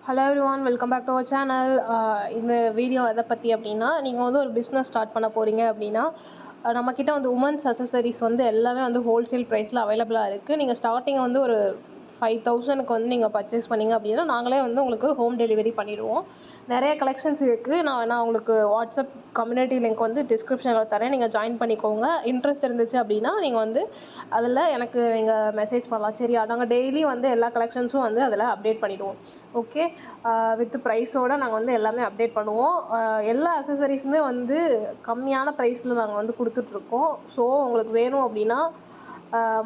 Hello everyone, welcome back to our channel. இந்த video எதை பற்றி அப்படின்னா, நீங்கள் வந்து ஒரு பிஸ்னஸ் ஸ்டார்ட் பண்ண போகிறீங்க அப்படின்னா நம்மக்கிட்ட வந்து உமன்ஸ் அசசரிஸ் வந்து எல்லாமே வந்து ஹோல்சேல் ப்ரைஸில் அவைலபிளாக இருக்குது. நீங்கள் ஸ்டார்டிங் வந்து ஒரு 5000க்கு வந்து நீங்கள் பர்ச்சேஸ் பண்ணிங்க அப்படின்னா நாங்களே வந்து உங்களுக்கு ஹோம் டெலிவரி பண்ணிடுவோம். நிறைய கலெக்ஷன்ஸ் இருக்குது. நான் உங்களுக்கு வாட்ஸ்அப் கம்யூனிட்டி லிங்க் வந்து டிஸ்கிரிப்ஷனில் தரேன். நீங்கள் ஜாயின் பண்ணிக்கோங்க. இன்ட்ரெஸ்ட் இருந்துச்சு அப்படின்னா நீங்கள் வந்து அதில் எனக்கு நீங்கள் மெசேஜ் பண்ணலாம். சரியா? நாங்கள் டெய்லி வந்து எல்லா கலெக்ஷன்ஸும் வந்து அதில் அப்டேட் பண்ணிவிடுவோம். ஓகே, வித் ப்ரைஸோடு நாங்கள் வந்து எல்லாமே அப்டேட் பண்ணுவோம். எல்லா அசசரிஸுமே வந்து கம்மியான ப்ரைஸில் நாங்கள் வந்து கொடுத்துட்ருக்கோம். ஸோ உங்களுக்கு வேணும் அப்படின்னா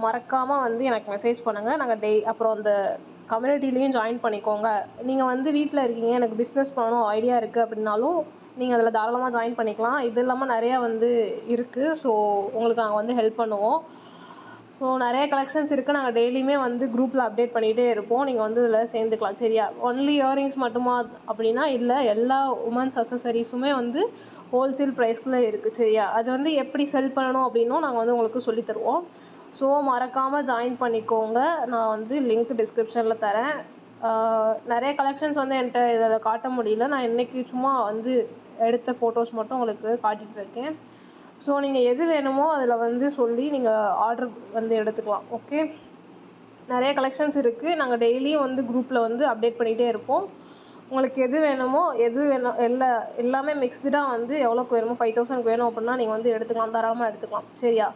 மறக்காமல் வந்து எனக்கு மெசேஜ் பண்ணுங்கள். நாங்கள் அப்புறம் அந்த கம்யூனிட்டிலையும் ஜாயின் பண்ணிக்கோங்க. நீங்கள் வந்து வீட்டில் இருக்கீங்க, எனக்கு பிஸ்னஸ் பண்ணணும் ஐடியா இருக்குது அப்படின்னாலும் நீங்கள் அதில் தாராளமாக ஜாயின் பண்ணிக்கலாம். இது இல்லாமல் நிறையா வந்து இருக்குது. ஸோ உங்களுக்கு நாங்கள் வந்து ஹெல்ப் பண்ணுவோம். ஸோ நிறைய கலெக்ஷன்ஸ் இருக்குது. நாங்கள் டெய்லியுமே வந்து குரூப்பில் அப்டேட் பண்ணிகிட்டே இருப்போம். நீங்கள் வந்து இதில் சேர்ந்துக்கலாம். சரியா? ஒன்லி இயரிங்ஸ் மட்டுமா அப்படின்னா இல்லை, எல்லா உமன்ஸ் அசசரிஸுமே வந்து ஹோல்சேல் ப்ரைஸில் இருக்குது. சரியா? அது வந்து எப்படி செல் பண்ணணும் அப்படின்னும் நாங்கள் வந்து உங்களுக்கு சொல்லித்தருவோம். ஸோ மறக்காமல் ஜாயின் பண்ணிக்கோங்க. நான் வந்து லிங்க் டிஸ்கிரிப்ஷனில் தரேன். நிறைய கலெக்ஷன்ஸ் வந்து என்கிட்ட இதில் காட்ட முடியல. நான் இன்றைக்கி சும்மா வந்து எடுத்த ஃபோட்டோஸ் மட்டும் உங்களுக்கு காட்டிகிட்ருக்கேன். ஸோ நீங்கள் எது வேணுமோ அதில் வந்து சொல்லி நீங்கள் ஆர்டர் வந்து எடுத்துக்கலாம். ஓகே, நிறைய கலெக்ஷன்ஸ் இருக்குது. நாங்கள் டெய்லியும் வந்து குரூப்பில் வந்து அப்டேட் பண்ணிகிட்டே இருப்போம். உங்களுக்கு எது வேணுமோ எல்லாமே மிக்ஸ்டாக வந்து எவ்வளோக்கு வேணுமோ 5000க்கு வேணும் அப்படின்னா நீங்கள் வந்து எடுத்துக்கலாம், தாராளமாக எடுத்துக்கலாம். சரியா?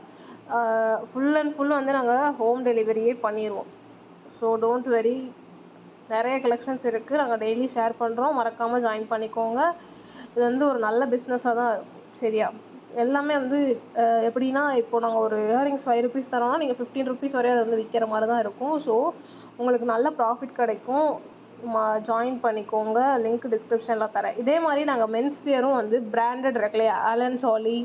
ஃபுல் அண்ட் ஃபுல் வந்து நாங்கள் ஹோம் டெலிவரியே பண்ணிடுவோம். So don't worry. நிறைய கலெக்ஷன்ஸ் இருக்குது. நாங்கள் டெய்லி ஷேர் பண்ணுறோம். மறக்காமல் ஜாயின் பண்ணிக்கோங்க. இது வந்து ஒரு நல்ல பிஸ்னஸாக தான் இருக்கும். சரியா? எல்லாமே வந்து எப்படின்னா, இப்போது நாங்கள் ஒரு இயரிங்ஸ் 5 ரூபீஸ் தரோம்னா நீங்கள் 15 ரூபீஸ் வரையும் அதை வந்து விற்கிற மாதிரி தான் இருக்கும். ஸோ உங்களுக்கு நல்ல ப்ராஃபிட் கிடைக்கும். ஜாயின் பண்ணிக்கோங்க. லிங்க் டிஸ்கிரிப்ஷனில் தரேன். இதே மாதிரி நாங்கள் மென்ஸ் வியரும் வந்து பிராண்டட் இருக்குல்லையா, ஆலன் சாலி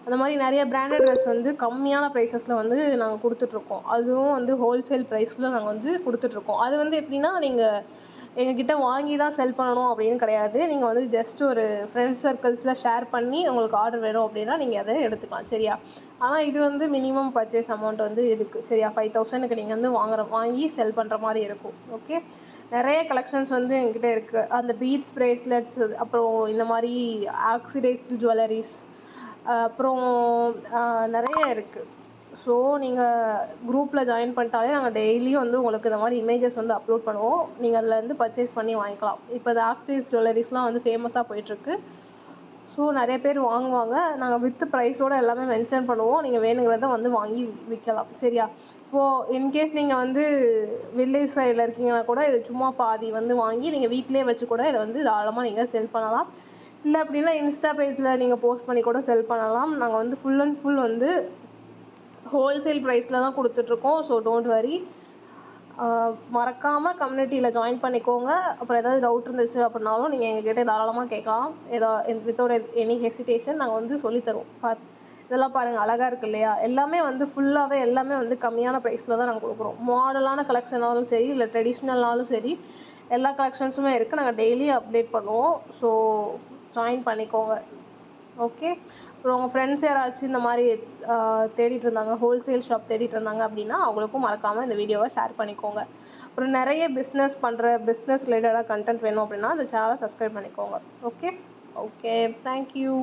அந்த மாதிரி நிறைய பிராண்டட் ட்ரெஸ் வந்து கம்மியான ப்ரைஸஸில் வந்து நாங்கள் கொடுத்துட்ருக்கோம். அதுவும் வந்து ஹோல்சேல் ப்ரைஸில் நாங்கள் வந்து கொடுத்துட்ருக்கோம். அது வந்து எப்படின்னா, நீங்கள் எங்ககிட்ட வாங்கி தான் செல் பண்ணணும் அப்படின்னு கிடையாது. நீங்கள் வந்து ஜஸ்ட் ஒரு ஃப்ரெண்ட்ஸ் சர்க்கிள்ஸில் ஷேர் பண்ணி உங்களுக்கு ஆர்டர் வேணும் அப்படின்னா நீங்கள் அதை எடுத்துக்கலாம். சரியா? ஆனால் இது வந்து மினிமம் பர்ச்சேஸ் அமௌண்ட் வந்து இருக்குது. சரியா? 5000க்கு நீங்கள் வந்து வாங்கி செல் பண்ணுற மாதிரி இருக்கும். ஓகே, நிறைய கலெக்ஷன்ஸ் வந்து எங்ககிட்ட இருக்குது. அந்த பீட்ஸ் ப்ரேஸ்லெட்ஸ், அப்புறம் இந்த மாதிரி ஆக்சிடைஸ்டு ஜுவல்லரிஸ், அப்புறம் நிறைய இருக்குது. ஸோ நீங்கள் குரூப்பில் ஜாயின் பண்ணிட்டாலே நாங்கள் டெய்லியும் வந்து உங்களுக்கு இந்த மாதிரி இமேஜஸ் வந்து அப்லோட் பண்ணுவோம். நீங்கள் அதில் வந்து பர்ச்சேஸ் பண்ணி வாங்கிக்கலாம். இப்போ இந்த ஆக்சிடைஸ் ஜுவல்லரிஸ்லாம் வந்து ஃபேமஸாக போயிட்டுருக்கு. ஸோ நிறைய பேர் வாங்குவாங்க. நாங்கள் வித் ப்ரைஸோடு எல்லாமே மென்ஷன் பண்ணுவோம். நீங்கள் வேணுங்கிறத வந்து வாங்கி விற்கலாம். சரியா? இப்போது இன்கேஸ் நீங்கள் வந்து வில்லேஜ் சைடில் இருக்கீங்கன்னா கூட இது சும்மா பாதி வந்து வாங்கி நீங்கள் வீட்டிலே வச்சு கூட இதை வந்து தாராளமாக நீங்கள் செல் பண்ணலாம். இல்லை அப்படின்னா இன்ஸ்டா பேஜில் நீங்கள் போஸ்ட் பண்ணி கூட செல் பண்ணலாம். நாங்கள் வந்து ஃபுல் அண்ட் ஃபுல் வந்து ஹோல்சேல் ப்ரைஸில் தான் கொடுத்துட்ருக்கோம். So don't worry. மறக்காமல் கம்யூனிட்டியில் ஜாயின் பண்ணிக்கோங்க. அப்புறம் ஏதாவது டவுட் இருந்துச்சு அப்படின்னாலும் நீங்கள் எங்ககிட்ட தாராளமாக கேட்கலாம். வித்தவுட் எனி ஹெசிடேஷன் நாங்கள் வந்து சொல்லித்தருவோம். இதெல்லாம் பாருங்கள், அழகாக இருக்குது இல்லையா? எல்லாமே வந்து ஃபுல்லாகவே எல்லாமே வந்து கம்மியான ப்ரைஸில் தான் நாங்கள் கொடுக்குறோம். மாடலான கலெக்ஷனாலும் சரி, இல்லை ட்ரெடிஷ்னல்னாலும் சரி, எல்லா கலெக்ஷன்ஸுமே இருக்குது. நாங்கள் டெய்லியும் அப்டேட் பண்ணுவோம். ஸோ ஜாயின் பண்ணிக்கோங்க. ஓகே, அப்புறம் உங்கள் ஃப்ரெண்ட்ஸ் யாராச்சும் இந்த மாதிரி தேடிட்டு இருந்தாங்க, ஹோல்சேல் ஷாப் தேடிட்டு இருந்தாங்க அப்படின்னா அவங்களுக்கும் மறக்காமல் இந்த வீடியோவை ஷேர் பண்ணிக்கோங்க. அப்புறம் நிறைய பிஸ்னஸ் ரிலேட்டடாக கண்டென்ட் வேணும் அப்படின்னா அந்த சேனலை சப்ஸ்கிரைப் பண்ணிக்கோங்க. Okay, thank you.